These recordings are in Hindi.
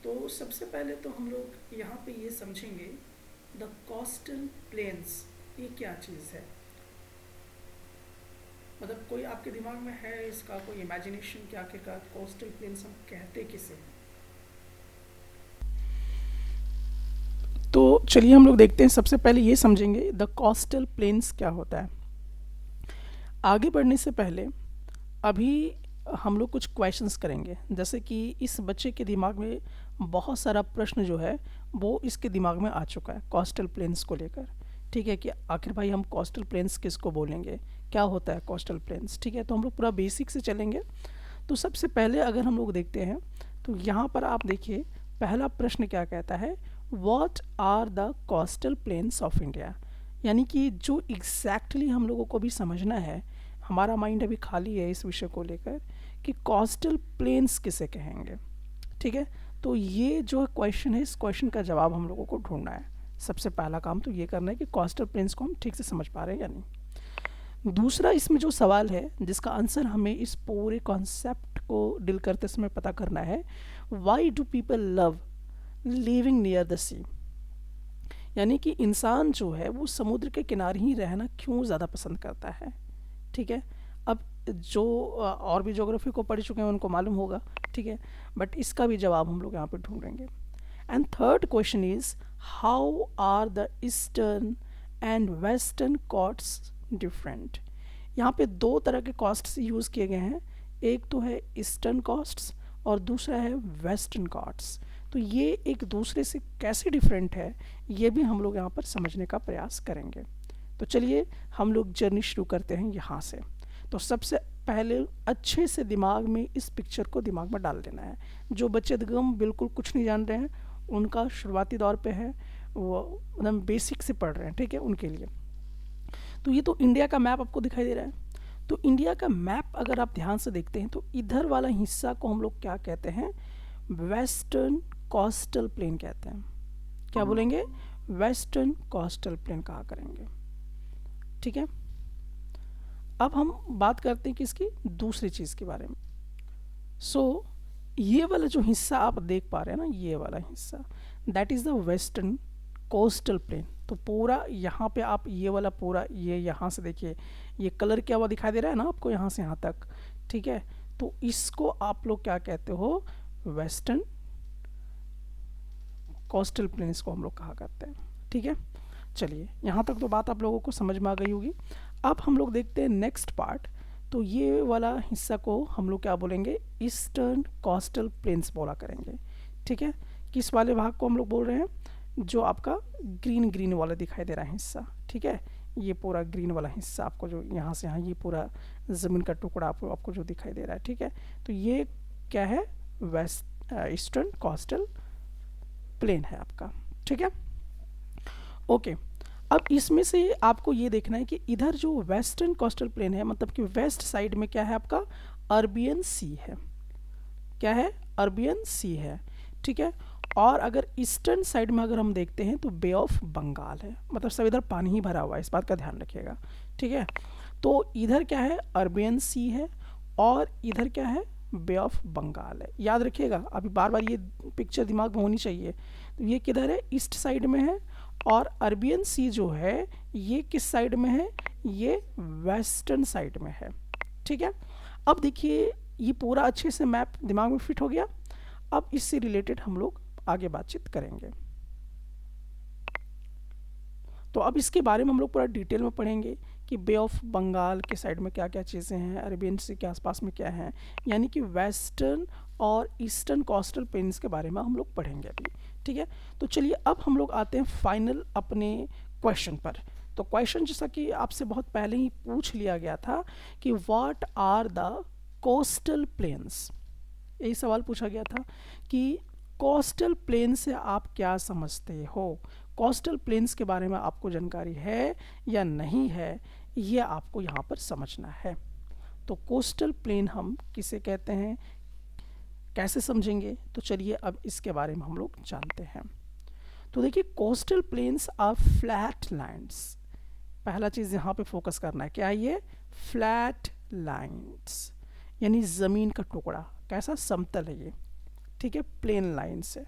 तो सबसे पहले तो हम लोग यहाँ पे ये समझेंगे द कोस्टल प्लेन्स ये क्या चीज़ है। मतलब कोई आपके दिमाग में है इसका कोई इमेजिनेशन कि आखिरकार कोस्टल प्लेन्स हम कहते किसे हैं। तो चलिए हम लोग देखते हैं, सबसे पहले ये समझेंगे द कोस्टल प्लेन्स क्या होता है। आगे बढ़ने से पहले अभी हम लोग कुछ क्वेश्चंस करेंगे, जैसे कि इस बच्चे के दिमाग में बहुत सारा प्रश्न जो है वो इसके दिमाग में आ चुका है कोस्टल प्लेन्स को लेकर। ठीक है कि आखिर भाई हम कोस्टल प्लेन्स किसको बोलेंगे, क्या होता है कोस्टल प्लेन्स। ठीक है, तो हम लोग पूरा बेसिक से चलेंगे। तो सबसे पहले अगर हम लोग देखते हैं तो यहाँ पर आप देखिए पहला प्रश्न क्या कहता है, what are the coastal plains of India. यानी कि जो एग्जैक्टली हम लोगों को भी समझना है, हमारा माइंड अभी खाली है इस विषय को लेकर कि कोस्टल प्लेन्स किसे कहेंगे। ठीक है, तो ये जो क्वेश्चन है इस क्वेश्चन का जवाब हम लोगों को ढूंढना है। सबसे पहला काम तो ये करना है कि कोस्टल प्लेन्स को हम ठीक से समझ पा रहे हैं या नहीं। दूसरा इसमें जो सवाल है जिसका आंसर हमें इस पूरे कॉन्सेप्ट को डील करते समय पता करना है, why do people love living near the sea. यानी कि इंसान जो है वो समुद्र के किनारे ही रहना क्यों ज़्यादा पसंद करता है। ठीक है, अब जो और भी ज्योग्राफी को पढ़ चुके हैं उनको मालूम होगा। ठीक है, बट इसका भी जवाब हम लोग यहाँ पे ढूंढेंगे। And third question is how are the eastern and western coasts different. यहाँ पे दो तरह के कॉस्ट्स यूज़ किए गए हैं, एक तो है ईस्टर्न कॉस्ट्स और दूसरा है वेस्टर्न कॉस्ट्स। तो ये एक दूसरे से कैसे डिफरेंट है ये भी हम लोग यहाँ पर समझने का प्रयास करेंगे। तो चलिए हम लोग जर्नी शुरू करते हैं यहाँ से। तो सबसे पहले अच्छे से दिमाग में इस पिक्चर को दिमाग में डाल देना है। जो बच्चे एकदम बिल्कुल कुछ नहीं जान रहे हैं उनका शुरुआती दौर पे है, वो एकदम बेसिक से पढ़ रहे हैं, ठीक है, उनके लिए। तो ये तो इंडिया का मैप आपको दिखाई दे रहा है। तो इंडिया का मैप अगर आप ध्यान से देखते हैं तो इधर वाला हिस्सा को हम लोग क्या कहते हैं, वेस्टर्न कोस्टल प्लेन कहते हैं। क्या बोलेंगे, वेस्टर्न कोस्टल प्लेन कहा करेंगे। ठीक है, अब हम बात करते हैं किसकी, दूसरी चीज़ के बारे में। सो ये वाला जो हिस्सा आप देख पा रहे हैं ना, ये वाला हिस्सा that is the western coastal plane. तो पूरा यहाँ पे आप ये वाला पूरा ये यहाँ से देखिए ये कलर क्या हुआ दिखाई दे रहा है ना आपको यहाँ से यहाँ तक। ठीक है, तो इसको आप लोग क्या कहते हो, वेस्टर्न कोस्टल प्लेन इसको हम लोग कहा करते हैं। ठीक है, चलिए यहाँ तक तो बात आप लोगों को समझ में आ गई होगी। अब हम लोग देखते हैं नेक्स्ट पार्ट। तो ये वाला हिस्सा को हम लोग क्या बोलेंगे, ईस्टर्न कोस्टल प्लेन्स बोला करेंगे। ठीक है, किस वाले भाग को हम लोग बोल रहे हैं, जो आपका ग्रीन ग्रीन वाला दिखाई दे रहा है हिस्सा। ठीक है, ये पूरा ग्रीन वाला हिस्सा आपको जो यहाँ से यहाँ ये पूरा ज़मीन का टुकड़ा आपको जो दिखाई दे रहा है। ठीक है, तो ये क्या है, वेस्ट ईस्टर्न कोस्टल प्लेन है आपका। ठीक है, ओके। अब इसमें से आपको ये देखना है कि इधर जो वेस्टर्न कोस्टल प्लेन है, मतलब कि वेस्ट साइड में क्या है आपका, अरबियन सी है। क्या है, अरबियन सी है। ठीक है, और अगर ईस्टर्न साइड में अगर हम देखते हैं तो बे ऑफ बंगाल है, मतलब सब इधर पानी ही भरा हुआ है, इस बात का ध्यान रखिएगा। ठीक है, तो इधर क्या है, अरबियन सी है और इधर क्या है, बे ऑफ बंगाल है। याद रखिएगा, अभी बार बार ये पिक्चर दिमाग में होनी चाहिए। तो ये किधर है, ईस्ट साइड में है, और अरबियन सी जो है ये किस साइड में है, ये वेस्टर्न साइड में है। ठीक है, अब देखिए ये पूरा अच्छे से मैप दिमाग में फिट हो गया। अब इससे रिलेटेड हम लोग आगे बातचीत करेंगे। तो अब इसके बारे में हम लोग पूरा डिटेल में पढ़ेंगे कि बे ऑफ बंगाल के साइड में क्या क्या चीज़ें हैं, अरेबियन सी के आसपास में क्या है, यानी कि वेस्टर्न और ईस्टर्न कोस्टल प्लेन्स के बारे में हम लोग पढ़ेंगे अभी। ठीक है, तो चलिए अब हम लोग आते हैं फाइनल अपने क्वेश्चन पर। तो क्वेश्चन जैसा कि आपसे बहुत पहले ही पूछ लिया गया था कि what are the coastal plains, यही सवाल पूछा गया था कि कोस्टल प्लेन से आप क्या समझते हो, कोस्टल प्लेन्स के बारे में आपको जानकारी है या नहीं है, ये आपको यहाँ पर समझना है। तो कोस्टल प्लेन हम किसे कहते हैं, कैसे समझेंगे, तो चलिए अब इसके बारे में हम लोग जानते हैं। तो देखिए coastal plains are flat lands. पहला चीज़ यहाँ पे फोकस करना है, क्या है ये, फ्लैट लैंड्स, यानी ज़मीन का टुकड़ा, कैसा, समतल है ये। ठीक है, प्लेन लाइन से।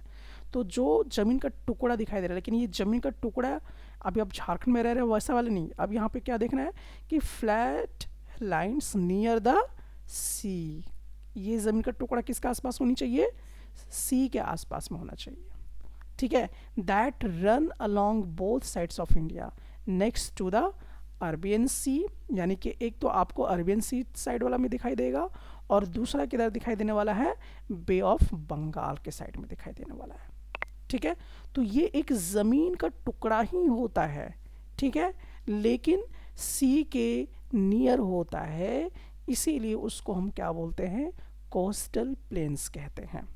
तो जो ज़मीन का टुकड़ा दिखाई दे रहा है, लेकिन ये ज़मीन का टुकड़ा अभी आप झारखंड में रह रहे हो वैसा वाला नहीं, अब यहाँ पे क्या देखना है कि फ्लैट लाइन्स नियर द सी, ये ज़मीन का टुकड़ा किसके आसपास होनी चाहिए, सी के आसपास में होना चाहिए, ठीक है। That run along both sides of India next to the Arabian sea, यानी कि एक तो आपको अरबियन सी साइड वाला में दिखाई देगा और दूसरा किधर दिखाई देने वाला है, बे ऑफ बंगाल के साइड में दिखाई देने वाला है, ठीक है। तो ये एक ज़मीन का टुकड़ा ही होता है, ठीक है, लेकिन सी के नियर होता है, इसीलिए उसको हम क्या बोलते हैं, कोस्टल प्लेन्स कहते हैं।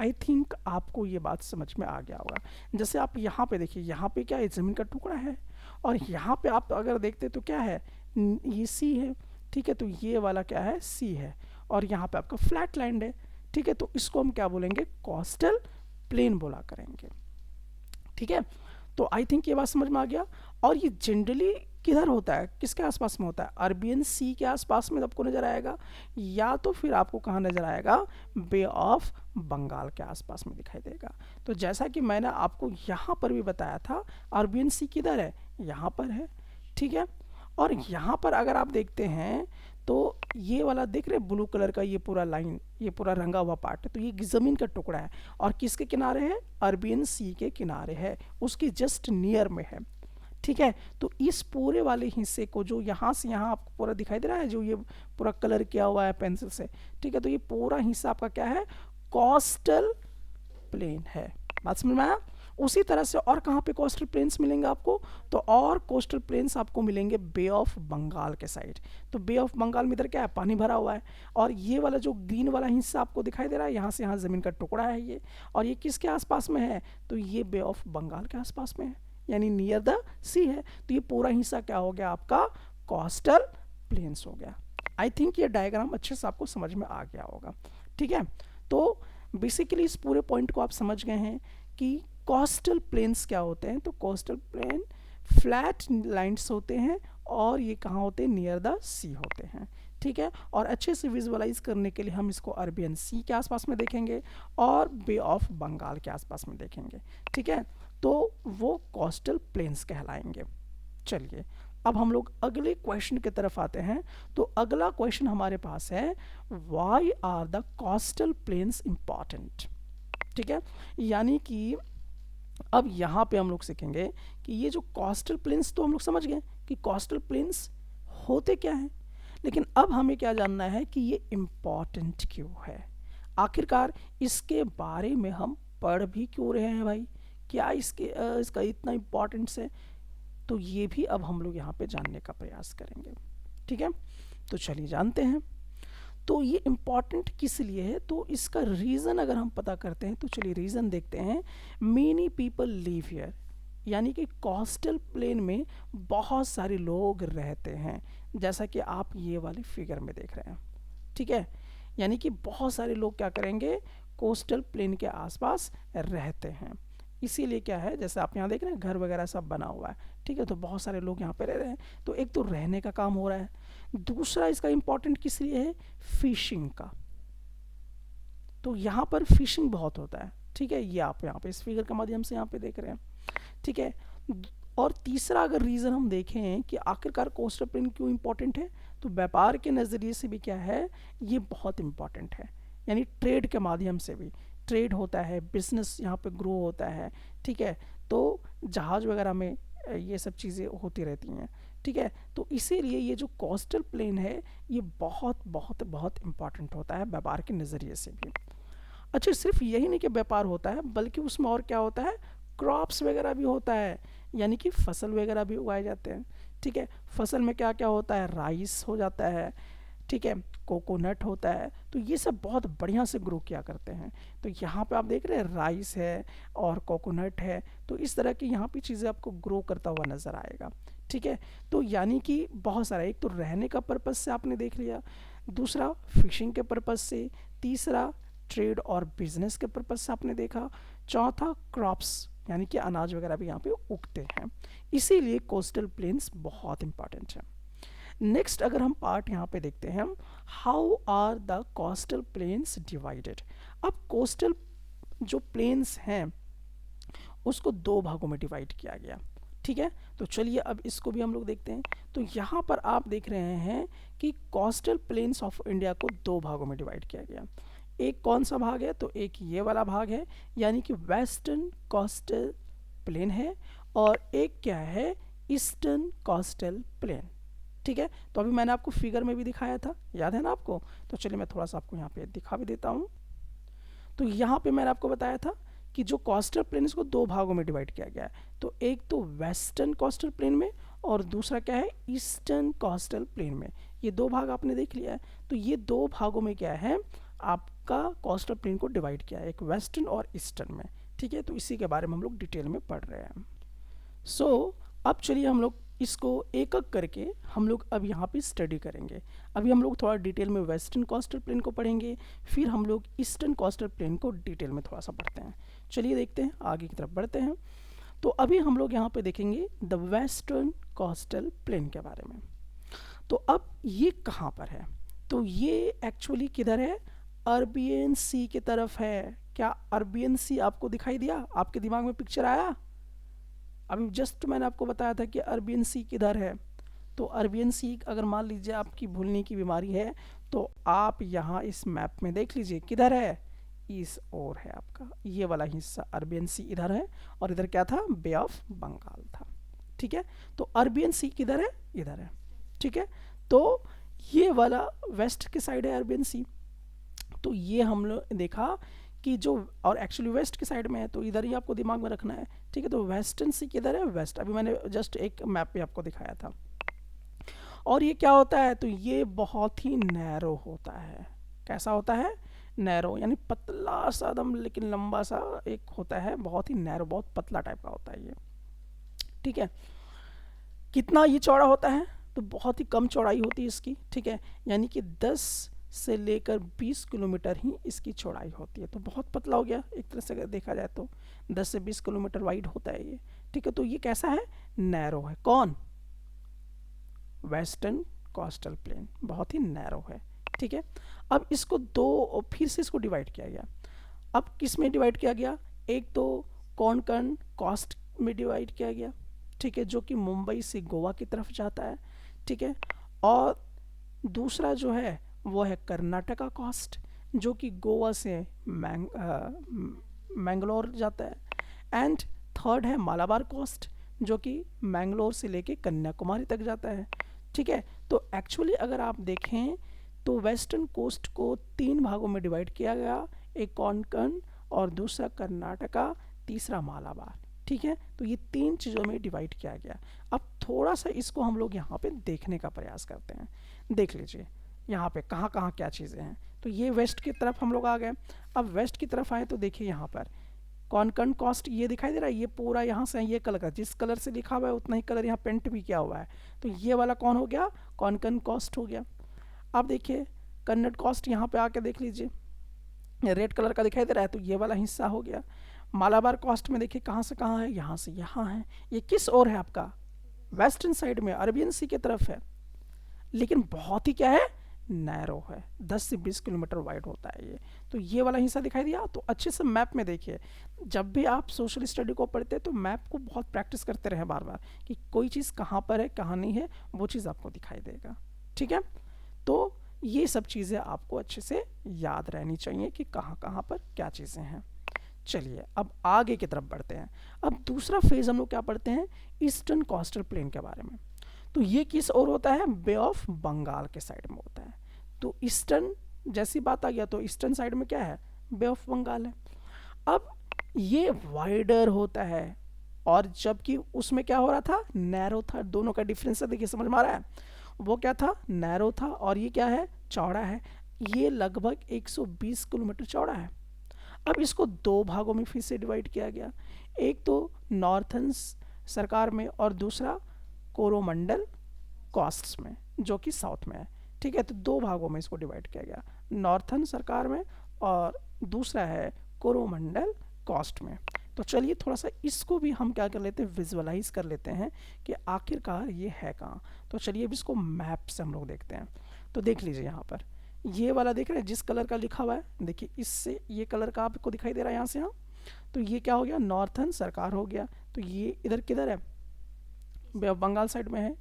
आई थिंक आपको ये बात समझ में आ गया होगा। जैसे आप यहाँ पे देखिए, यहाँ पे क्या है, ज़मीन का टुकड़ा है और यहाँ पे आप अगर देखते तो क्या है, ये सी है, ठीक है, तो ये वाला क्या है, सी है और यहाँ पे आपका फ्लैट लैंड है, ठीक है, तो इसको हम क्या बोलेंगे, कोस्टल प्लेन बोला करेंगे, ठीक है। तो आई थिंक ये बात समझ में आ गया। और ये जनरली किधर होता है, किसके आसपास में होता है, अरबियन सी के आसपास में आपको नज़र आएगा, या तो फिर आपको कहाँ नज़र आएगा, बे ऑफ बंगाल के आसपास में दिखाई देगा। तो जैसा कि मैंने आपको यहाँ पर भी बताया था, अरबियन सी किधर है, यहाँ पर है, ठीक है। और यहाँ पर अगर आप देखते हैं तो ये वाला देख रहे हैं ब्लू कलर का, ये पूरा लाइन, ये पूरा रंगा हुआ पार्ट है, तो ये ज़मीन का टुकड़ा है और किसके किनारे है, अरबियन सी के किनारे है, उसके जस्ट नियर में है, ठीक है। तो इस पूरे वाले हिस्से को जो यहाँ से यहाँ आपको पूरा दिखाई दे रहा है, जो ये पूरा कलर किया हुआ है पेंसिल से, ठीक है, तो ये पूरा हिस्सा आपका क्या है, कोस्टल प्लेन है। बात समझ में आया। उसी तरह से और कहाँ पे कोस्टल प्लेन्स मिलेंगे आपको, तो और कोस्टल प्लेन्स आपको मिलेंगे बे ऑफ बंगाल के साइड। तो बे ऑफ बंगाल में इधर क्या है, पानी भरा हुआ है और ये वाला जो ग्रीन वाला हिस्सा आपको दिखाई दे रहा है, यहाँ से यहाँ ज़मीन का टुकड़ा है ये, और ये किसके आसपास में है, तो ये बे ऑफ बंगाल के आसपास में है, यानी नियर द सी है। तो ये पूरा हिस्सा क्या हो गया आपका, कोस्टल प्लेन्स हो गया। आई थिंक ये डायग्राम अच्छे से आपको समझ में आ गया होगा, ठीक है। तो बेसिकली इस पूरे पॉइंट को आप समझ गए हैं कि कोस्टल प्लेन्स क्या होते हैं। तो कोस्टल प्लेन फ्लैट लाइन्स होते हैं और ये कहाँ होते हैं, नियर द सी होते हैं, ठीक है। और अच्छे से विजुअलाइज करने के लिए हम इसको अरबियन सी के आसपास में देखेंगे और बे ऑफ बंगाल के आसपास में देखेंगे, ठीक है। तो वो कोस्टल प्लेन्स कहलाएंगे। चलिए अब हम लोग अगले क्वेश्चन की तरफ आते हैं। तो अगला क्वेश्चन हमारे पास है, why are the coastal plains important, ठीक है। यानी कि अब यहाँ पे हम लोग सीखेंगे कि ये जो कोस्टल प्लेन्स, तो हम लोग समझ गए कि कोस्टल प्लेन्स होते क्या हैं, लेकिन अब हमें क्या जानना है कि ये इम्पॉर्टेंट क्यों है, आखिरकार इसके बारे में हम पढ़ भी क्यों रहे हैं भाई, क्या इसका इतना इम्पॉर्टेंस है। तो ये भी अब हम लोग यहाँ पे जानने का प्रयास करेंगे, ठीक है। तो चलिए जानते हैं। तो ये इम्पॉर्टेंट किस लिए है, तो इसका रीज़न अगर हम पता करते हैं, तो चलिए रीज़न देखते हैं। मेनी पीपल लिव हियर, यानी कि कोस्टल प्लेन में बहुत सारे लोग रहते हैं, जैसा कि आप ये वाली फिगर में देख रहे हैं, ठीक है। यानी कि बहुत सारे लोग क्या करेंगे, कोस्टल प्लेन के आसपास रहते हैं। इसीलिए क्या है, जैसे आप यहाँ देख रहे हैं घर वगैरह सब बना हुआ है, ठीक है, तो बहुत सारे लोग यहाँ पे रह रहे हैं। तो एक तो रहने का काम हो रहा है, दूसरा इसका इम्पोर्टेंट किस लिए है, फिशिंग का। तो यहाँ पर फिशिंग बहुत होता है, ठीक है, ये आप यहाँ पे इस फिगर के माध्यम से यहाँ पे देख रहे हैं, ठीक है। और तीसरा अगर रीज़न हम देखें कि आखिरकार कोस्टल प्लेन क्यों इम्पोर्टेंट है, तो व्यापार के नज़रिए से भी क्या है, ये बहुत इम्पोर्टेंट है, यानी ट्रेड के माध्यम से भी ट्रेड होता है, बिजनेस यहाँ पे ग्रो होता है, ठीक है। तो जहाज़ वगैरह में ये सब चीज़ें होती रहती हैं, ठीक है। तो इसीलिए ये जो कोस्टल प्लेन है ये बहुत बहुत बहुत इम्पॉर्टेंट होता है व्यापार के नज़रिए से भी। अच्छा, सिर्फ यही नहीं कि व्यापार होता है, बल्कि उसमें और क्या होता है, क्रॉप्स वगैरह भी होता है, यानी कि फसल वगैरह भी उगाए जाते हैं, ठीक है। फसल में क्या क्या होता है, राइस हो जाता है, ठीक है, कोकोनट होता है, तो ये सब बहुत बढ़िया से ग्रो किया करते हैं। तो यहाँ पे आप देख रहे हैं राइस है और कोकोनट है, तो इस तरह की यहाँ पे चीज़ें आपको ग्रो करता हुआ नज़र आएगा, ठीक है। तो यानी कि बहुत सारा, एक तो रहने का पर्पज़ से आपने देख लिया, दूसरा फिशिंग के पर्पज़ से, तीसरा ट्रेड और बिजनेस के पर्पज़ से आपने देखा, चौथा क्रॉप्स यानी कि अनाज वगैरह भी यहाँ पे उगते हैं। इसीलिए कोस्टल प्लेन्स बहुत इंपॉर्टेंट है। नेक्स्ट अगर हम पार्ट यहाँ पे देखते हैं हम, how are the coastal plains divided. अब कोस्टल जो प्लेन्स हैं उसको दो भागों में डिवाइड किया गया, ठीक है। तो चलिए अब इसको भी हम लोग देखते हैं। तो यहाँ पर आप देख रहे हैं कि कोस्टल प्लेन्स ऑफ इंडिया को दो भागों में डिवाइड किया गया। एक कौन सा भाग है, तो एक ये वाला भाग है, यानी कि वेस्टर्न कोस्टल प्लेन है, और एक क्या है, ईस्टर्न कोस्टल प्लेन, ठीक है। तो अभी मैंने आपको फिगर में भी दिखाया था, याद है ना आपको। तो चलिए मैं थोड़ा सा आपको यहाँ पे दिखा भी देता हूँ। तो यहाँ पे मैंने आपको बताया था कि जो कोस्टल प्लेन इसको दो भागों में डिवाइड किया गया है। तो एक तो वेस्टर्न कोस्टल प्लेन में, और दूसरा क्या है, ईस्टर्न कोस्टल प्लेन में। ये दो भाग आपने देख लिया है। तो ये दो भागों में क्या है, आपका कोस्टल प्लेन को डिवाइड किया है, एक वेस्टर्न और ईस्टर्न में, ठीक है। तो इसी के बारे में हम लोग डिटेल में पढ़ रहे हैं। अब चलिए हम लोग इसको एक एक करके हम लोग अब यहाँ पे स्टडी करेंगे। अभी हम लोग थोड़ा डिटेल में वेस्टर्न कोस्टल प्लेन को पढ़ेंगे, फिर हम लोग ईस्टर्न कोस्टल प्लेन को डिटेल में थोड़ा सा पढ़ते हैं। चलिए देखते हैं, आगे की तरफ बढ़ते हैं। तो अभी हम लोग यहाँ पे देखेंगे द वेस्टर्न कोस्टल प्लेन के बारे में। तो अब ये कहाँ पर है, तो ये एक्चुअली किधर है, अरबियन सी की तरफ है। क्या अरबियन सी आपको दिखाई दिया, आपके दिमाग में पिक्चर आया। अभी जस्ट मैंने आपको बताया था कि अरबियन सी किधर है। तो अरबियन सी अगर मान लीजिए आपकी भूलने की बीमारी है, तो आप यहाँ इस मैप में देख लीजिए किधर है, इस ओर है आपका ये वाला हिस्सा, अरबियन सी इधर है, और इधर क्या था, बे ऑफ बंगाल था, ठीक है। तो अरबियन सी किधर है, इधर है, ठीक है। तो ये वाला वेस्ट के साइड है अरबियन सी। तो ये हम लोग देखा कि जो, और एक्चुअली वेस्ट की साइड में है, तो इधर ही आपको दिमाग में रखना है, ठीक है। तो वेस्टर्न सी किधर है, वेस्ट। अभी मैंने जस्ट एक मैप पे आपको दिखाया था। और ये क्या होता है, तो ये बहुत ही नैरो होता है। कैसा होता है, नैरो, यानी पतला सा दम, लेकिन लंबा सा एक होता है, बहुत ही नैरो, बहुत पतला टाइप का होता है ये, ठीक है। कितना ये चौड़ा होता है, तो बहुत ही कम चौड़ाई होती है इसकी, ठीक है। यानी कि 10 से लेकर 20 किलोमीटर ही इसकी चौड़ाई होती है। तो बहुत पतला हो गया एक तरह से अगर देखा जाए तो, 10 से 20 किलोमीटर वाइड होता है ये, ठीक है। तो ये कैसा है, नैरो है। कौन, वेस्टर्न कोस्टल प्लेन बहुत ही नैरो है, ठीक है। अब इसको दो, फिर से इसको डिवाइड किया गया। अब किस में डिवाइड किया गया, एक तो कोंकण कोस्ट में डिवाइड किया गया, ठीक है, जो कि मुंबई से गोवा की तरफ जाता है, ठीक है। और दूसरा जो है वो है कर्नाटका कोस्ट, जो कि गोवा से मैंगलोर जाता है। एंड थर्ड है मालाबार कोस्ट, जो कि मैंगलोर से लेके कन्याकुमारी तक जाता है, ठीक है। तो एक्चुअली अगर आप देखें तो वेस्टर्न कोस्ट को 3 भागों में डिवाइड किया गया, एक कोंकण, और दूसरा कर्नाटका, तीसरा मालाबार, ठीक है। तो ये 3 चीज़ों में डिवाइड किया गया। अब थोड़ा सा इसको हम लोग यहाँ पे देखने का प्रयास करते हैं। देख लीजिए यहाँ पे कहाँ कहाँ क्या चीज़ें हैं। तो ये वेस्ट की तरफ हम लोग आ गए। अब वेस्ट की तरफ आए तो देखिए यहाँ पर कोंकण कोस्ट ये दिखाई दे रहा है, ये पूरा यहाँ से ये कलर का, जिस कलर से लिखा हुआ है उतना ही कलर यहाँ पेंट भी किया हुआ है। तो ये वाला कौन हो गया, कोंकण कोस्ट हो गया। अब देखिए कन्नड़ कोस्ट यहाँ पे आके देख लीजिए, रेड कलर का दिखाई दे रहा है, तो ये वाला हिस्सा हो गया। मालाबार कोस्ट में देखिए कहाँ से कहाँ है, यहाँ से यहाँ है। ये किस ओर है आपका, वेस्टर्न साइड में, अरबियन सी की तरफ है, लेकिन बहुत ही क्या है, नैरो है, 10 से 20 किलोमीटर वाइड होता है ये। तो ये वाला हिस्सा दिखाई दिया। तो अच्छे से मैप में देखिए, जब भी आप सोशल स्टडी को पढ़ते हैं तो मैप को बहुत प्रैक्टिस करते रहे बार बार, कि कोई चीज़ कहाँ पर है कहाँ नहीं है, वो चीज़ आपको दिखाई देगा, ठीक है। तो ये सब चीज़ें आपको अच्छे से याद रहनी चाहिए कि कहाँ कहाँ पर क्या चीज़ें हैं। चलिए अब आगे की तरफ बढ़ते हैं। अब दूसरा फेज हम लोग क्या पढ़ते हैं, ईस्टर्न कोस्टल प्लेन के बारे में। तो ये किस ओर होता है, बे ऑफ बंगाल के साइड में होता है। तो ईस्टर्न जैसी बात आ गया, तो ईस्टर्न साइड में क्या है, बे ऑफ बंगाल है। अब ये वाइडर होता है, और जबकि उसमें क्या हो रहा था, नैरो था। दोनों का डिफरेंस देखिए, समझ में आ रहा है, वो क्या था, नैरो था, और ये क्या है, चौड़ा है। ये लगभग 120 किलोमीटर चौड़ा है। अब इसको दो भागों में फिर से डिवाइड किया गया, एक तो नॉर्थर्न सरकार में, और दूसरा कोरोमंडल कोस्ट्स में, जो कि साउथ में है, ठीक है। तो दो भागों में इसको डिवाइड किया गया, नॉर्थर्न सरकार में और दूसरा है कोरोमंडल कोस्ट में। तो चलिए थोड़ा सा इसको भी हम क्या कर लेते हैं, विजुअलाइज कर लेते हैं कि आखिरकार ये है कहाँ। तो चलिए अब इसको मैप से हम लोग देखते हैं। तो देख लीजिए यहाँ पर ये वाला देख रहे हैं जिस कलर का लिखा हुआ है, देखिए इससे ये कलर का आपको दिखाई दे रहा है यहाँ से, यहाँ तो ये क्या हो गया, नॉर्थन सरकार हो गया। तो ये इधर किधर है, बे ऑफ बंगाल साइड में है,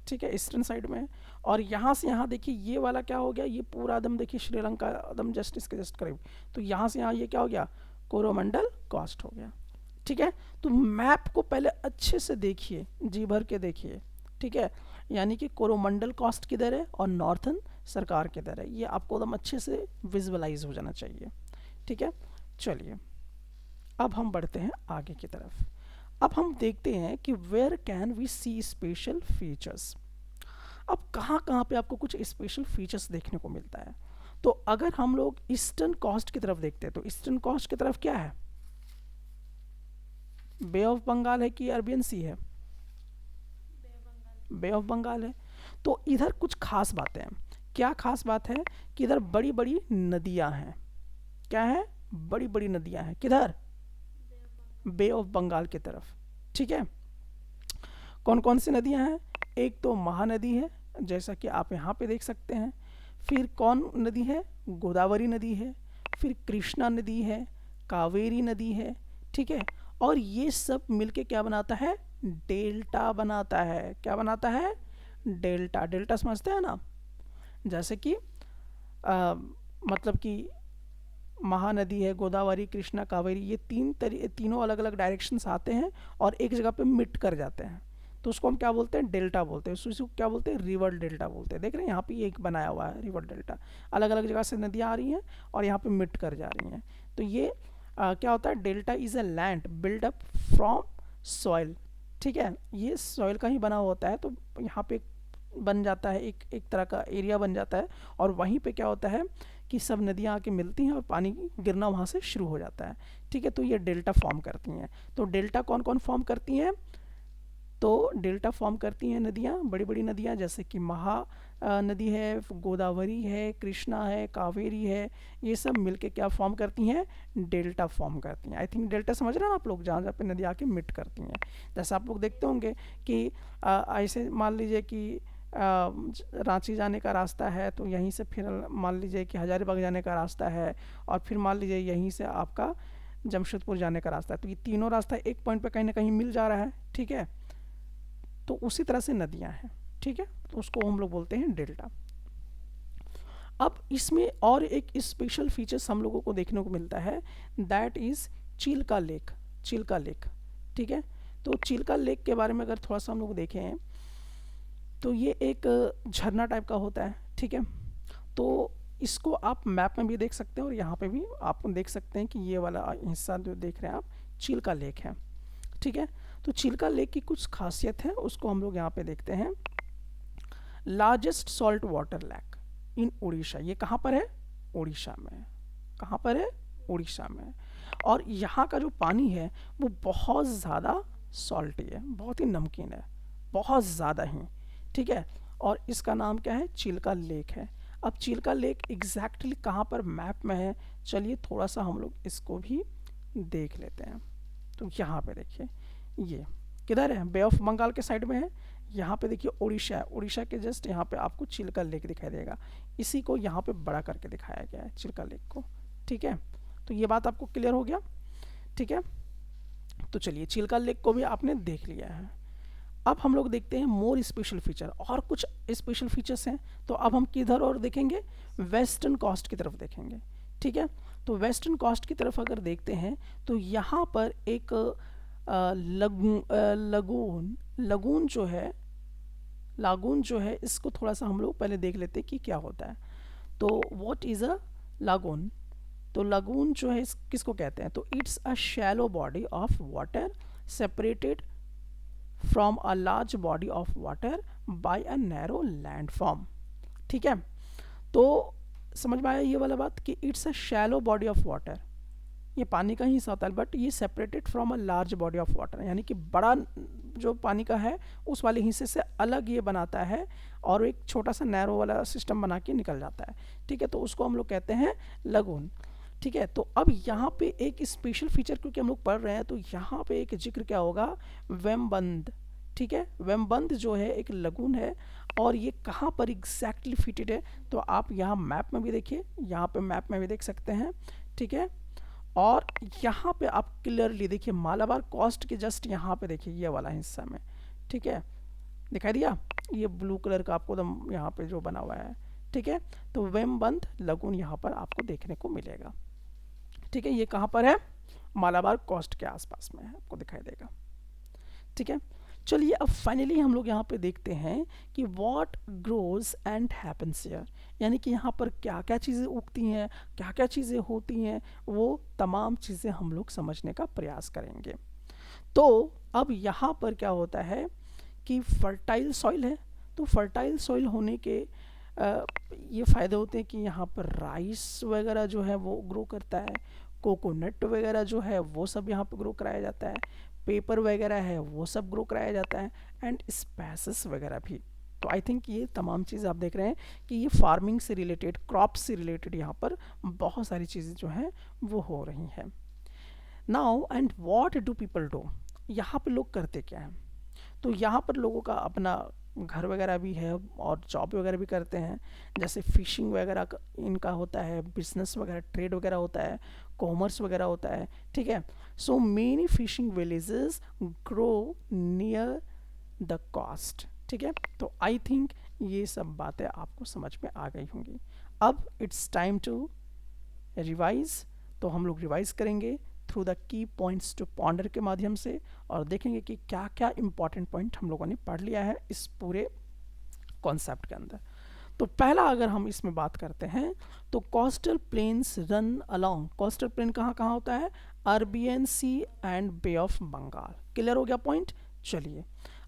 ठीक है, ईस्टर्न साइड में है। और यहाँ से यहाँ देखिए ये वाला क्या हो गया, ये पूरा एकदम देखिए श्रीलंका एकदम जस्ट इसके जस्ट करीब। तो यहाँ से यहाँ ये क्या हो गया, कोरोमंडल कॉस्ट हो गया, ठीक है। तो मैप को पहले अच्छे से देखिए, जी भर के देखिए, ठीक है, यानी कि कोरोमंडल कॉस्ट किधर है और नॉर्थन सरकार किधर है, ये आपको एकदम अच्छे से विजुअलाइज हो जाना चाहिए, ठीक है। चलिए अब हम बढ़ते हैं आगे की तरफ। अब हम देखते हैं कि where can we see special features. अब कहाँ कहाँ पे आपको कुछ स्पेशल फीचर्स देखने को मिलता है। तो अगर हम लोग ईस्टर्न कोस्ट की तरफ देखते हैं तो ईस्टर्न कोस्ट की तरफ क्या है, बे ऑफ बंगाल है कि अरबियन सी है, बे ऑफ बंगाल है। तो इधर कुछ खास बातें हैं। क्या खास बात है कि इधर बड़ी बड़ी नदियां हैं। क्या है, बड़ी बड़ी नदियां हैं किधर, बे ऑफ बंगाल की तरफ, ठीक है। कौन कौन सी नदियां हैं, एक तो महानदी है जैसा कि आप यहाँ पे देख सकते हैं, फिर कौन नदी है, गोदावरी नदी है, फिर कृष्णा नदी है, कावेरी नदी है, ठीक है। और ये सब मिलके क्या बनाता है, डेल्टा बनाता है। क्या बनाता है, डेल्टा। डेल्टा समझते हैं ना, जैसे कि मतलब कि महानदी है, गोदावरी, कृष्णा, कावेरी, ये तीनों अलग अलग डायरेक्शंस आते हैं और एक जगह पे मिट कर जाते हैं, तो उसको हम क्या बोलते हैं, डेल्टा बोलते हैं। उसको क्या बोलते हैं, रिवर डेल्टा बोलते हैं। देख रहे हैं यहाँ पे एक बनाया हुआ है रिवर डेल्टा, अलग अलग जगह से नदियाँ आ रही हैं और यहाँ पे मिट कर जा रही हैं। तो ये क्या होता है, delta is a land build up from soil, ठीक है, ये सॉइल का ही बना होता है। तो यहाँ पे बन जाता है एक तरह का एरिया बन जाता है और वहीं पे क्या होता है कि सब नदियाँ आके मिलती हैं और पानी गिरना वहाँ से शुरू हो जाता है, ठीक है। तो ये डेल्टा फॉर्म करती हैं। तो डेल्टा कौन कौन फॉर्म करती हैं, तो डेल्टा फॉर्म करती हैं नदियाँ, बड़ी बड़ी नदियाँ, जैसे कि महा नदी है, गोदावरी है, कृष्णा है, कावेरी है, ये सब मिलके क्या फॉर्म करती हैं, डेल्टा फॉर्म करती हैं। आई थिंक डेल्टा समझ रहे हैं आप लोग, जहाँ जहाँ पे नदी आके मिट करती हैं। जैसे आप लोग देखते होंगे कि ऐसे मान लीजिए कि रांची जाने का रास्ता है तो यहीं से फिर मान लीजिए कि हजारीबाग जाने का रास्ता है और फिर मान लीजिए यहीं से आपका जमशेदपुर जाने का रास्ता है। तो ये तीनों रास्ता एक पॉइंट पे कहीं ना कहीं मिल जा रहा है, ठीक है। तो उसी तरह से नदियां हैं, ठीक है, तो उसको हम लोग बोलते हैं डेल्टा। अब इसमें और एक स्पेशल फीचर्स हम लोगों को देखने को मिलता है, that is Chilka lake. Chilka lake, ठीक है। तो चिल्का लेक के बारे में अगर थोड़ा सा हम लोग देखें तो ये एक झरना टाइप का होता है, ठीक है। तो इसको आप मैप में भी देख सकते हैं और यहाँ पे भी आप देख सकते हैं कि ये वाला हिस्सा जो देख रहे हैं आप, चिल्का लेक है, ठीक है। तो चिल्का लेक की कुछ खासियत है, उसको हम लोग यहाँ पे देखते हैं। Largest salt water lake in Orissa, ये कहाँ पर है, उड़ीसा में। कहाँ पर है, उड़ीसा में। और यहाँ का जो पानी है वो बहुत ज़्यादा सॉल्टी है, बहुत ही नमकीन है, बहुत ज़्यादा ही, ठीक है। और इसका नाम क्या है, चिल्का लेक है। अब चिल्का लेक एग्जैक्टली कहाँ पर मैप में है, चलिए थोड़ा सा हम लोग इसको भी देख लेते हैं। तो यहाँ पे देखिए ये किधर है, बे ऑफ बंगाल के साइड में है। यहाँ पे देखिए उड़ीसा है, उड़ीसा के जस्ट यहाँ पे आपको चिल्का लेक दिखाई देगा। इसी को यहाँ पे बड़ा करके दिखाया गया है, चिल्का लेक को, ठीक है। तो ये बात आपको क्लियर हो गया, ठीक है। तो चलिए चिल्का लेक को भी आपने देख लिया है। अब हम लोग देखते हैं मोर स्पेशल फीचर, और कुछ स्पेशल फीचर्स हैं। तो अब हम किधर और देखेंगे, वेस्टर्न कोस्ट की तरफ देखेंगे, ठीक है। तो वेस्टर्न कोस्ट की तरफ अगर देखते हैं तो यहाँ पर एक लगून जो है इसको थोड़ा सा हम लोग पहले देख लेते हैं कि क्या होता है। तो व्हाट इज़ अ लागून, तो लगून जो है किसको कहते हैं, तो it's a shallow body of water separated from a large body of water bye a narrow landform, ठीक है। तो समझ में आया ये वाला बात कि it's a shallow body of water, ये पानी का ही हिस्सा होता है, बट ये separated from a large body of water, यानी कि बड़ा जो पानी का है उस वाले हिस्से से अलग ये बनाता है और एक छोटा सा नैरो वाला सिस्टम बना के निकल जाता है, ठीक है। तो उसको हम लोग कहते हैं लगून, ठीक है, तो अब यहाँ पे एक स्पेशल फीचर क्योंकि हम लोग पढ़ रहे हैं, तो यहाँ पे एक जिक्र क्या होगा, वेमबंद। ठीक है, वेमबंद जो है एक लगून है, और ये कहाँ पर एग्जैक्टली फिटेड है, तो आप यहाँ मैप में भी देखिए, यहाँ पे मैप में भी देख सकते हैं। ठीक है, और यहाँ पे आप क्लियरली देखिए मालाबार कोस्ट के जस्ट यहाँ पे देखिए ये वाला हिस्सा में। ठीक है, दिखाई दिया, ये ब्लू कलर का आपको एकदम यहाँ पे जो बना हुआ है। ठीक है, तो वेमबंद लगून यहाँ पर आपको देखने को मिलेगा। ठीक है, ये कहाँ पर है, मालाबार कोस्ट के आसपास में है, आपको दिखाई देगा। ठीक है, चलिए अब फाइनली हम लोग यहाँ पे देखते हैं कि what grows and happens here, यानी कि यहाँ पर क्या क्या चीज़ें उगती हैं, क्या क्या चीज़ें होती हैं, वो तमाम चीज़ें हम लोग समझने का प्रयास करेंगे। तो अब यहाँ पर क्या होता है कि फर्टाइल सॉइल है, तो फर्टाइल सॉइल होने के ये फ़ायदे होते हैं कि यहाँ पर राइस वगैरह जो है वो ग्रो करता है, कोकोनट वगैरह जो है वो सब यहाँ पर ग्रो कराया जाता है, पेपर वगैरह है वो सब ग्रो कराया जाता है, एंड स्पाइसेस वगैरह भी। तो आई थिंक ये तमाम चीज़ें आप देख रहे हैं कि ये फार्मिंग से रिलेटेड, क्रॉप से रिलेटेड यहाँ पर बहुत सारी चीज़ें जो हैं वो हो रही हैं। Now and what do people do, यहाँ पर लोग करते क्या हैं, तो यहाँ पर लोगों का अपना घर वगैरह भी है और जॉब वगैरह भी करते हैं, जैसे फिशिंग वगैरह इनका होता है, बिजनेस वगैरह, ट्रेड वगैरह होता है, कॉमर्स वगैरह होता है। ठीक है, so many fishing villages grow near the coast. ठीक है, तो आई थिंक ये सब बातें आपको समझ में आ गई होंगी। अब इट्स टाइम टू रिवाइज, तो हम लोग रिवाइज करेंगे through the key points to ponder के माध्यम से, और देखेंगे कि क्या क्या इंपॉर्टेंट पॉइंट हम लोगों ने पढ़ लिया है इस पूरे कॉन्सेप्ट के अंदर। तो पहला अगर हम इसमें बात करते हैं तो coastal plains run along, coastal plain कहाँ कहाँ होता है, Arabian sea and bay of Bengal. Clear हो गया पॉइंट। चलिए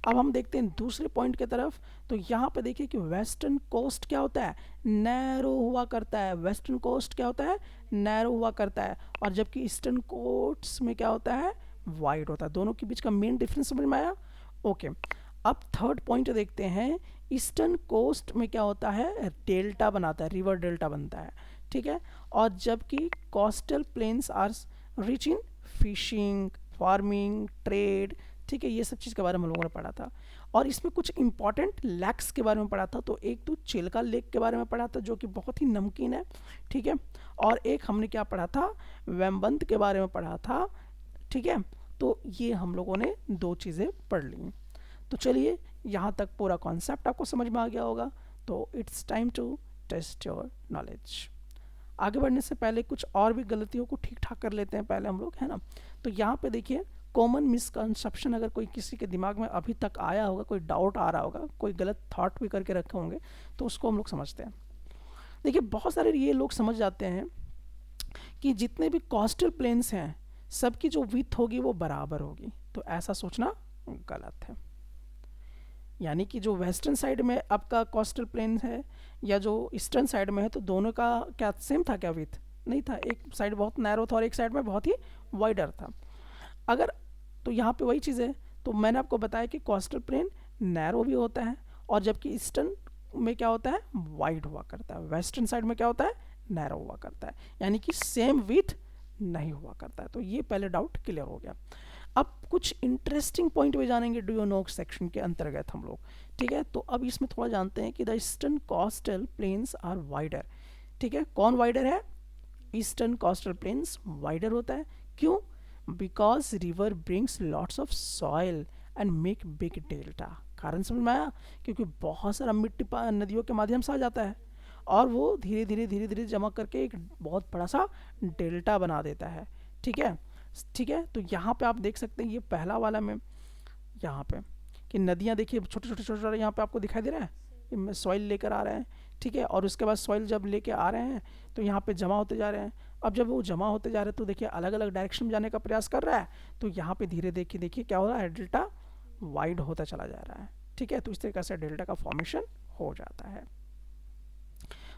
अब हम देखते हैं दूसरे पॉइंट की तरफ। तो यहाँ पे देखिए कि वेस्टर्न कोस्ट क्या होता है, नैरो हुआ करता है, वेस्टर्न कोस्ट क्या होता है, नैरो हुआ करता है, और जबकि ईस्टर्न कोस्ट में क्या होता है, वाइड होता है। दोनों के बीच का मेन डिफरेंस समझ में आया। ओके, अब थर्ड पॉइंट देखते हैं, ईस्टर्न कोस्ट में क्या होता है, डेल्टा बनाता है, रिवर डेल्टा बनता है। ठीक है, और जबकि coastal plains are rich in fishing, farming, trade. ठीक है, ये सब चीज़ के बारे में हम लोगों ने पढ़ा था, और इसमें कुछ इंपॉर्टेंट लेक्स के बारे में पढ़ा था। तो एक तो चिल्का लेक के बारे में पढ़ा था जो कि बहुत ही नमकीन है। ठीक है, और एक हमने क्या पढ़ा था, वेमबंद के बारे में पढ़ा था। ठीक है, तो ये हम लोगों ने दो चीज़ें पढ़ ली। तो चलिए यहाँ तक पूरा कॉन्सेप्ट आपको समझ में आ गया होगा। तो it's time to test your knowledge. आगे बढ़ने से पहले कुछ और भी गलतियों को ठीक ठाक कर लेते हैं पहले हम लोग, है ना। तो यहाँ पे देखिए कॉमन मिसकंसेप्शन, अगर कोई किसी के दिमाग में अभी तक आया होगा, कोई डाउट आ रहा होगा, कोई गलत थॉट भी करके रखे होंगे, तो उसको हम लोग समझते हैं। देखिए बहुत सारे ये लोग समझ जाते हैं कि जितने भी कोस्टल प्लेन्स हैं सबकी जो विड्थ होगी वो बराबर होगी, तो ऐसा सोचना गलत है। यानी कि जो वेस्टर्न साइड में आपका कोस्टल प्लेन है या जो ईस्टर्न साइड में है, तो दोनों का क्या सेम था, क्या विड्थ नहीं था, एक साइड बहुत नैरो था और एक साइड में बहुत ही वाइडर था। अगर तो यहाँ पे वही चीज़ है, तो मैंने आपको बताया कि कोस्टल प्लेन नैरो भी होता है, और जबकि ईस्टर्न में क्या होता है, वाइड हुआ करता है, वेस्टर्न साइड में क्या होता है, नैरो हुआ करता है, यानी कि सेम विड्थ नहीं हुआ करता है। तो ये पहले डाउट क्लियर हो गया। अब कुछ इंटरेस्टिंग पॉइंट भी जानेंगे डू यू नो सेक्शन के अंतर्गत हम लोग। ठीक है, तो अब इसमें थोड़ा जानते हैं कि the eastern coastal plains are wider. ठीक है, कौन वाइडर है, ईस्टर्न कोस्टल प्लेन्स वाइडर होता है। क्यों, because river brings lots of soil and make big delta. कारण समझ में आया, क्योंकि बहुत सारा मिट्टी नदियों के माध्यम से आ जाता है और वो धीरे धीरे जमा करके एक बहुत बड़ा सा डेल्टा बना देता है। ठीक है, ठीक है, तो यहाँ पे आप देख सकते हैं ये पहला वाला में यहाँ पे कि नदियाँ देखिए छोटे छोटे छोटे छोटे यहाँ पे आपको दिखाई दे रहा है, सॉइल लेकर आ रहे हैं। ठीक है, और उसके बाद सॉइल जब लेके आ रहे हैं तो यहाँ पे जमा होते जा रहे हैं। अब जब वो जमा होते जा रहे हैं तो देखिए अलग अलग डायरेक्शन में जाने का प्रयास कर रहा है, तो यहाँ पे धीरे देखिए क्या हो रहा है, डेल्टा वाइड होता चला जा रहा है। ठीक है, तो इस तरीके से डेल्टा का फॉर्मेशन हो जाता है।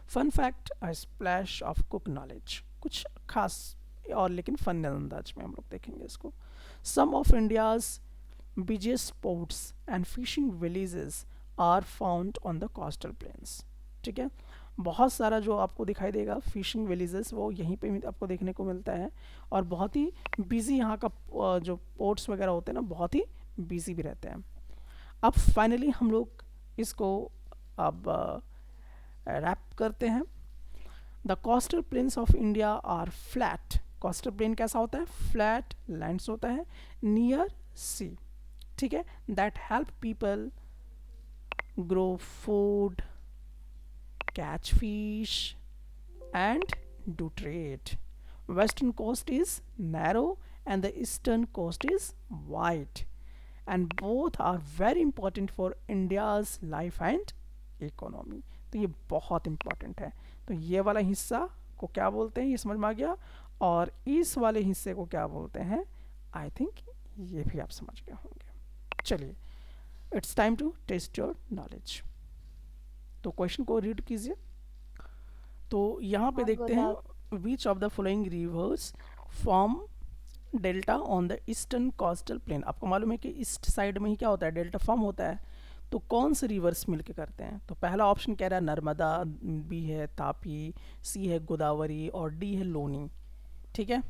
Fun fact, a splash of cook knowledge, कुछ खास और लेकिन फन अंदाज में हम लोग देखेंगे इसको। Some of India's biggest ports and fishing villages are found on the coastal plains. ठीक है, बहुत सारा जो आपको दिखाई देगा फिशिंग विलेजेस वो यहीं पे भी आपको देखने को मिलता है, और बहुत ही बिजी यहाँ का जो पोर्ट्स वगैरह होते हैं ना, बहुत ही बिजी भी रहते हैं। अब फाइनली हम लोग इसको अब रैप करते हैं। The coastal plains of India are flat. Coastal plain कैसा होता है? फ्लैट लैंड्स होता है नियर सी, ठीक है, that help people grow food, catch fish and do trade. Western coast is narrow and the eastern coast is wide, and both are very important for India's life and economy. तो ये बहुत important है। तो ये वाला हिस्सा को क्या बोलते हैं, ये समझ में आ गया, और इस वाले हिस्से को क्या बोलते हैं, आई थिंक ये भी आप समझ गए होंगे। चलिए, it's time to test your knowledge. तो क्वेश्चन को रीड कीजिए। तो यहाँ पे देखते हैं, which of the following rivers form delta on the eastern coastal plain. आपको मालूम है कि ईस्ट साइड में ही क्या होता है, डेल्टा फॉर्म होता है। तो कौन से रिवर्स मिलके करते हैं? तो पहला ऑप्शन कह रहा है नर्मदा, बी है तापी, सी है गोदावरी, और डी है लोनी। ठीक है,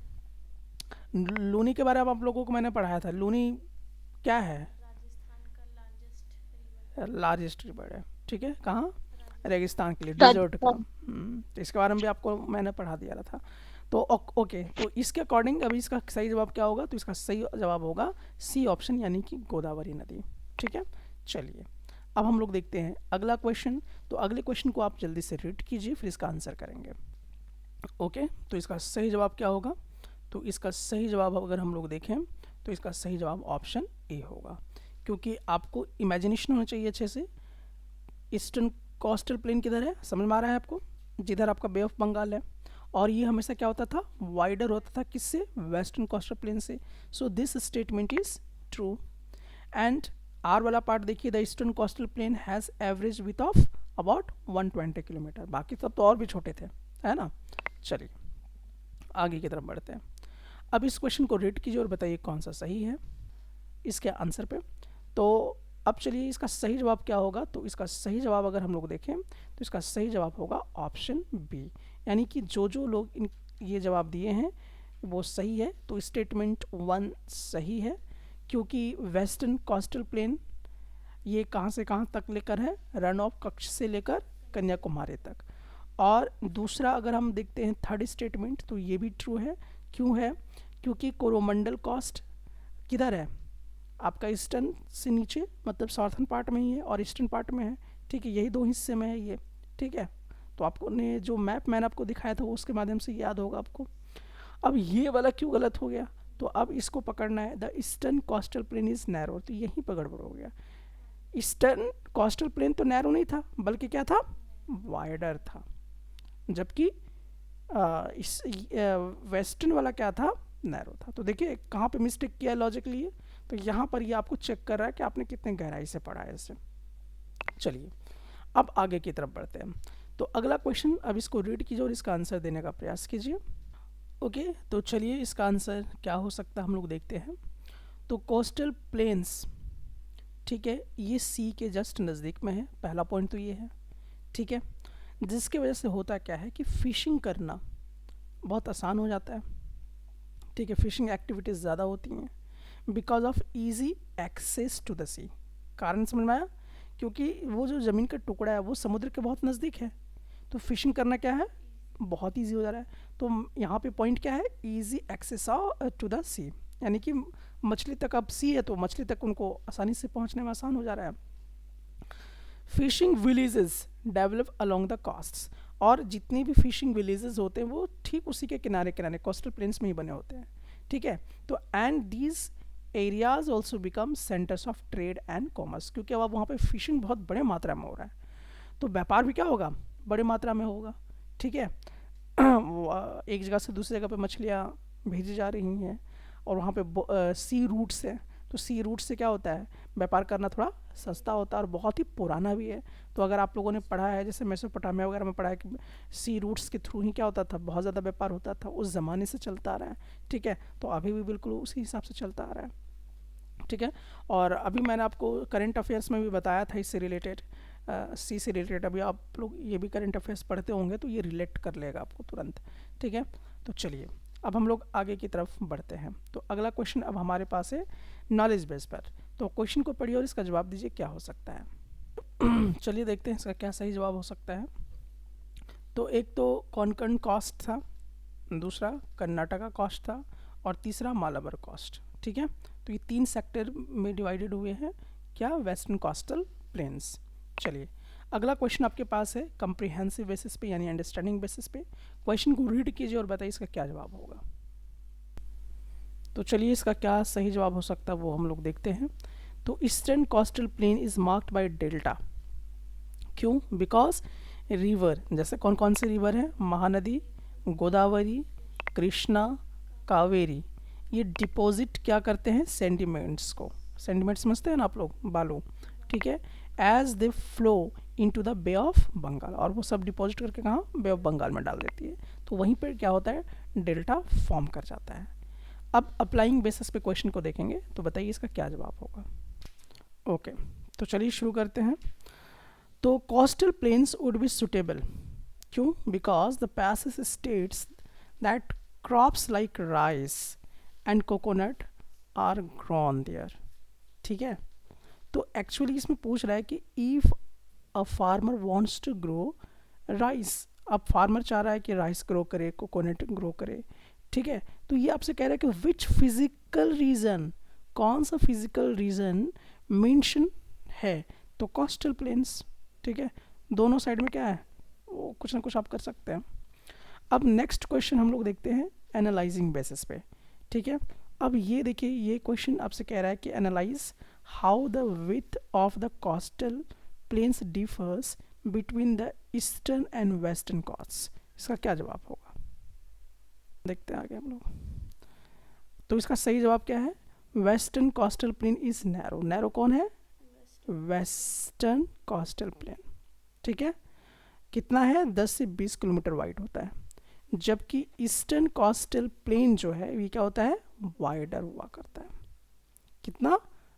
लोनी के बारे में आप लोगों को मैंने पढ़ाया था। लोनी क्या है? राजस्थान का लार्जेस्ट रिवर है। ठीक है, कहाँ? रेगिस्तान के लिए, डिजर्ट का। तो इसके बारे में भी आपको मैंने पढ़ा दिया था। तो ओके, तो इसके अकॉर्डिंग अभी इसका सही जवाब क्या होगा? तो इसका सही जवाब होगा सी ऑप्शन, यानी कि गोदावरी नदी। ठीक है, चलिए अब हम लोग देखते हैं अगला क्वेश्चन। तो अगले क्वेश्चन को आप जल्दी से रीड कीजिए, फिर इसका आंसर करेंगे। ओके, तो इसका सही जवाब क्या होगा? तो इसका सही जवाब अगर हम लोग देखें तो इसका सही जवाब ऑप्शन ए होगा, क्योंकि आपको इमेजिनेशन होना चाहिए अच्छे से। ईस्टर्न कोस्टल प्लेन किधर है, समझ में आ रहा है आपको? जिधर आपका बे ऑफ बंगाल है, और ये हमेशा क्या होता था, वाइडर होता था किससे? वेस्टर्न कोस्टल प्लेन से। So this statement is true. And R वाला पार्ट देखिए, the eastern coastal plain has average width of about 120 kilometre. बाकी सब तो और भी छोटे थे, है ना। चलिए आगे की तरफ बढ़ते हैं। अब इस क्वेश्चन को रीड कीजिए और बताइए कौन सा सही है इसके आंसर पे। तो अब चलिए इसका सही जवाब क्या होगा? तो इसका सही जवाब अगर हम लोग देखें तो इसका सही जवाब होगा ऑप्शन बी, यानी कि जो जो लोग इन ये जवाब दिए हैं वो सही है। तो स्टेटमेंट 1 सही है, क्योंकि वेस्टर्न कोस्टल प्लेन ये कहाँ से कहाँ तक लेकर है? रन ऑफ कच्छ से लेकर कन्याकुमारी तक। और दूसरा अगर हम देखते हैं थर्ड स्टेटमेंट, तो ये भी ट्रू है। क्यों है? क्योंकि कोरोमंडल कोस्ट किधर है? आपका ईस्टर्न से नीचे, मतलब साउथर्न पार्ट में ही है और ईस्टर्न पार्ट में है। ठीक है, यही दो हिस्से में है ये। ठीक है, तो आपको ने जो मैप मैंने आपको दिखाया था उसके माध्यम से याद होगा आपको। अब ये वाला क्यों गलत हो गया? तो अब इसको पकड़ना है, the eastern coastal plane is narrow. तो यहीं पर गड़बड़ हो गया। ईस्टर्न कोस्टल प्लेन तो नैरो नहीं था, बल्कि क्या था? वाइडर था। जबकि इस वेस्टर्न वाला क्या था? नैरो था। तो देखिए कहाँ पे मिस्टेक किया लॉजिकली है। तो यहाँ पर ये आपको चेक कर रहा है कि आपने कितने गहराई से पढ़ा है इसे। चलिए अब आगे की तरफ बढ़ते हैं। तो अगला क्वेश्चन, अब इसको रीड कीजिए और इसका आंसर देने का प्रयास कीजिए। ओके, तो चलिए इसका आंसर क्या हो सकता है हम लोग देखते हैं। तो कोस्टल प्लेन्स, ठीक है, ये सी के जस्ट नज़दीक में है। पहला पॉइंट तो ये है। ठीक है, जिसकी वजह से होता क्या है कि फ़िशिंग करना बहुत आसान हो जाता है। ठीक है, फ़िशिंग एक्टिविटीज़ ज़्यादा होती हैं because of easy access to the sea. कारण समझ में आया? क्योंकि वो जो ज़मीन का टुकड़ा है वो समुद्र के बहुत नज़दीक है, तो फिशिंग करना क्या है? बहुत ईजी हो जा रहा है। तो यहाँ पे पॉइंट क्या है? Easy access to the sea, यानी कि मछली तक, अब सी है तो मछली तक उनको आसानी से पहुँचने में आसान हो जा रहा है। Fishing villages develop along the coasts, और जितने भी फिशिंग विलेजेस होते हैं वो ठीक उसी के किनारे किनारे कोस्टल प्लेन्स में ही बने होते हैं। ठीक है, तो and these areas also become centres of trade and commerce, क्योंकि अब वहाँ पे फिशिंग बहुत बड़े मात्रा में हो रहा है, तो व्यापार भी क्या होगा? बड़े मात्रा में होगा। ठीक है, एक जगह से दूसरी जगह पे मछलियाँ भेजी जा रही हैं, और वहाँ पे सी रूट्स हैं। तो सी रूट से क्या होता है? व्यापार करना थोड़ा सस्ता होता है और बहुत ही पुराना भी है। तो अगर आप लोगों ने पढ़ा है, जैसे मेसोपोटामिया वगैरह में पढ़ा है कि सी रूट्स के थ्रू ही क्या होता था? बहुत ज़्यादा व्यापार होता था, उस ज़माने से चलता आ रहा है। ठीक है, तो अभी भी बिल्कुल उसी हिसाब से चलता आ रहा है। ठीक है, और अभी मैंने आपको करंट अफेयर्स में भी बताया था इससे रिलेटेड सी से रिलेटेड, अभी आप लोग ये भी करंट अफेयर्स पढ़ते होंगे तो ये रिलेट कर लेगा आपको तुरंत, ठीक है। तो चलिए अब हम लोग आगे की तरफ बढ़ते हैं। तो अगला क्वेश्चन अब हमारे पास है नॉलेज बेस पर। तो क्वेश्चन को पढ़िए और इसका जवाब दीजिए क्या हो सकता है। चलिए देखते हैं इसका क्या सही जवाब हो सकता है। तो एक तो कोंकण कॉस्ट था, दूसरा कर्नाटका कॉस्ट था और तीसरा मालाबार कॉस्ट, ठीक है। तो ये 3 सेक्टर में डिवाइडेड हुए हैं क्या, वेस्टर्न कोस्टल प्लेन्स। चलिए अगला क्वेश्चन आपके पास है कम्प्रिहेंसिव बेसिस पे यानी अंडरस्टैंडिंग बेसिस पे। क्वेश्चन को रीड कीजिए और बताइए इसका क्या जवाब होगा। तो चलिए इसका क्या सही जवाब हो सकता है वो हम लोग देखते हैं। तो eastern coastal plane is marked by delta. क्यों? बिकॉज रिवर, जैसे कौन कौन से रिवर हैं, महानदी, गोदावरी, कृष्णा, कावेरी, ये डिपॉजिट क्या करते हैं, सेंडिमेंट्स को। सेंडिमेंट समझते हैं ना आप लोग, बालू, ठीक है। As they flow into the bay of Bengal, और वो सब डिपॉजिट करके कहाँ, बे ऑफ बंगाल में डाल देती है। तो वहीं पर क्या होता है, डेल्टा फॉर्म कर जाता है। अब अप्लाइंग बेसिस पे क्वेश्चन को देखेंगे तो बताइए इसका क्या जवाब होगा। ओके, तो चलिए शुरू करते हैं। तो coastal plains would be suitable, क्यों? Because the passage states that crops like rice and coconut are grown there, ठीक है। तो एक्चुअली इसमें पूछ रहा है कि if a farmer wants to grow rice, अब फार्मर चाह रहा है कि राइस ग्रो करे, कोकोनट ग्रो करे, ठीक है। तो ये आपसे कह रहा है कि विच फिजिकल रीजन, कौन सा फिजिकल रीजन मेंशन है, तो कोस्टल प्लेन्स, ठीक है। दोनों साइड में क्या है, वो कुछ ना कुछ आप कर सकते हैं। अब नेक्स्ट क्वेश्चन हम लोग देखते हैं एनालाइजिंग बेसिस पे, ठीक है। अब ये देखिए, ये क्वेश्चन आपसे कह रहा है कि analyse how the width of the coastal plains differs between the eastern and western coasts. इसका क्या जवाब होगा, देखते हैं आगे हम लोग। तो इसका सही जवाब क्या है, western coastal plane is narrow. Narrow कौन है, वेस्टर्न कोस्टल प्लेन, ठीक है। कितना है, 10 से 20 किलोमीटर वाइड होता है, जबकि ईस्टर्न कोस्टल प्लेन जो है ये क्या होता है, वाइडर हुआ करता है। कितना,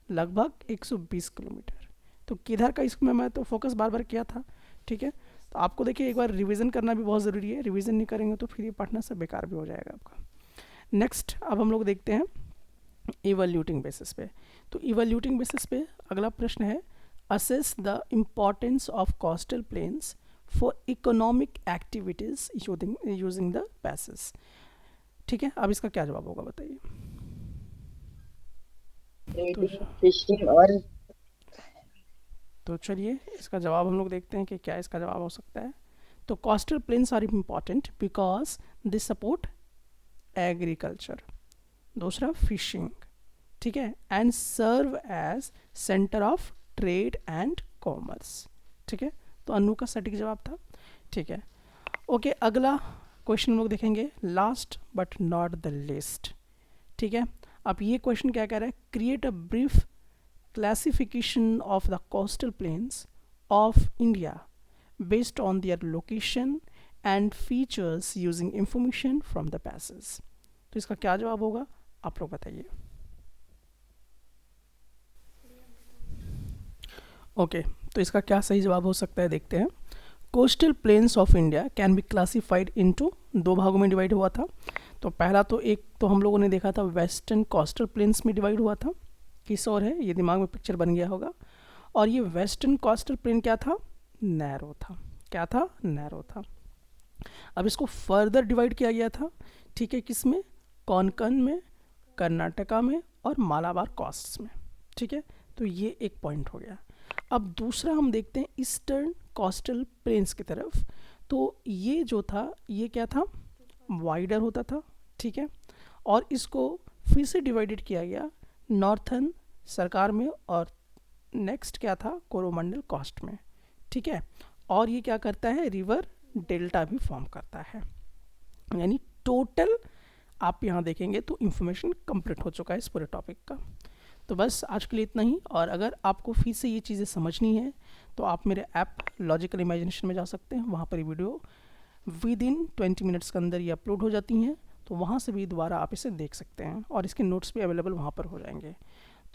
लगभग 120 किलोमीटर। तो किधर का, इसमें मैं तो फोकस बार बार किया था, ठीक है। तो आपको देखिए एक बार रिवीजन करना भी बहुत ज़रूरी है, रिवीजन नहीं करेंगे तो फिर ये पढ़ना सब बेकार भी हो जाएगा आपका। नेक्स्ट अब हम लोग देखते हैं इवैल्यूएटिंग बेसिस पे। तो इवैल्यूएटिंग बेसिस पे अगला प्रश्न है assess the importance of coastal planes for economic activities using the passage, ठीक है। अब इसका क्या जवाब होगा बताइए। फिशिंग और तो चलिए इसका जवाब हम लोग देखते हैं कि क्या इसका जवाब हो सकता है। तो coastal plains are important because they support agriculture, दूसरा फिशिंग, ठीक है, and serve as centre of trade and commerce, ठीक है। तो अनु का सटीक जवाब था, ठीक है। ओके, अगला क्वेश्चन हम लोग देखेंगे, last but not the list, ठीक है। अब ये क्वेश्चन क्या कह रहा है, create a brief classification of the coastal plains of India based on their location and features using information from the passage. तो इसका क्या जवाब होगा आप लोग बताइए। ओके, तो इसका क्या सही जवाब हो सकता है देखते हैं। Coastal plains of India can be classified into, 2 भागों में डिवाइड हुआ था। तो पहला तो एक तो हम लोगों ने देखा था वेस्टर्न कोस्टल प्लेन्स में डिवाइड हुआ था, किस और है, ये दिमाग में पिक्चर बन गया होगा। और ये वेस्टर्न कोस्टल प्लेन क्या था, नैरो था, क्या था, नैरो था। अब इसको फर्दर डिवाइड किया गया था, ठीक है, किस में, कोंकण में, कर्नाटका में और मालाबार कोस्ट्स में, ठीक है। तो ये एक पॉइंट हो गया। अब दूसरा हम देखते हैं ईस्टर्न कोस्टल प्लेन्स की तरफ। तो ये जो था ये क्या था, वाइडर होता था, ठीक है। और इसको फिर से डिवाइडेड किया गया नॉर्थन सरकार में और नेक्स्ट क्या था, कोरोमंडल कोस्ट में, ठीक है। और ये क्या करता है, रिवर डेल्टा भी फॉर्म करता है। यानी टोटल आप यहाँ देखेंगे तो इन्फॉर्मेशन कंप्लीट हो चुका है इस पूरे टॉपिक का। तो बस आज के लिए इतना ही। और अगर आपको फिर से ये चीज़ें समझनी है तो आप मेरे ऐप लॉजिकल इमेजिनेशन में जा सकते हैं, वहाँ पर वीडियो विद इन 20 मिनट्स के अंदर ये अपलोड हो जाती हैं। तो वहाँ से भी दोबारा आप इसे देख सकते हैं और इसके नोट्स भी अवेलेबल वहाँ पर हो जाएंगे।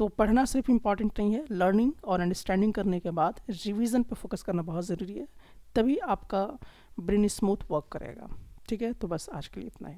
तो पढ़ना सिर्फ इम्पॉर्टेंट नहीं है, लर्निंग और अंडरस्टैंडिंग करने के बाद रिवीजन पे फोकस करना बहुत ज़रूरी है, तभी आपका ब्रेन स्मूथ वर्क करेगा। ठीक है, तो बस आज के लिए इतना ही।